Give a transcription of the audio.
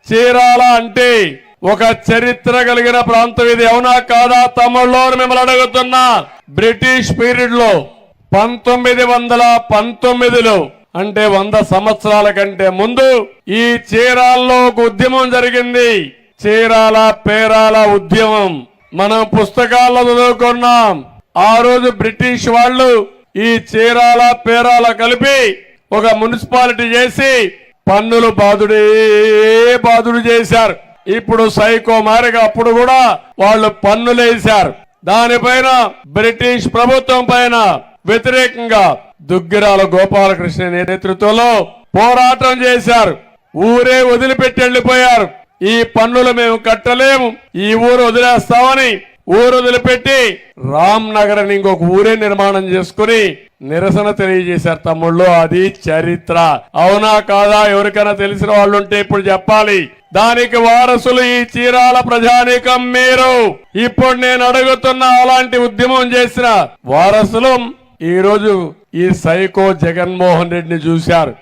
చీరాల అంటే ఒక చరిత్ర కలిగిన ప్రాంతం ఇది. అవునా కాదా తమ్ముళ్ళు మిమ్మల్ని అడుగుతున్నా. బ్రిటిష్ పీరియడ్ లో 1919లో అంటే 100 సంవత్సరాల కంటే ముందు ఈ చీరాల్లో ఒక ఉద్యమం జరిగింది. చీరాల పేరాల ఉద్యమం మనం పుస్తకాల్లో చదువుకున్నాం. ఆ రోజు బ్రిటిష్ వాళ్ళు ఈ చీరాల పేరాల కలిపి ఒక మున్సిపాలిటీ చేసి పన్నులు బాదుడు చేశారు. ఇప్పుడు సైకో మారిగా అప్పుడు కూడా వాళ్ళు పన్నులేశారు. దానిపైన బ్రిటిష్ ప్రభుత్వం పైన వ్యతిరేకంగా దుగ్గిరాల గోపాలకృష్ణ నేతృత్వంలో పోరాటం చేశారు. ఊరే వదిలిపెట్టి వెళ్లిపోయారు. ఈ పన్నులు మేము కట్టలేము, ఈ ఊరు వదిలేస్తామని ఊరు వదిలిపెట్టి రామ్ నగర్ అని ఇంకొక ఊరే నిర్మాణం చేసుకుని నిరసన తెలియజేశారు. తమ్ముళ్ళు అది చరిత్ర. అవునా కాదా? ఎవరికైనా తెలిసిన వాళ్ళు ఉంటే ఇప్పుడు చెప్పాలి. దానికి వారసులు ఈ చీరాల ప్రజానీకం మీరు. ఇప్పుడు నేను అడుగుతున్న అలాంటి ఉద్యమం చేసిన వారసులు ఈ రోజు ఈ సైకో జగన్మోహన్ రెడ్డిని చూశారు.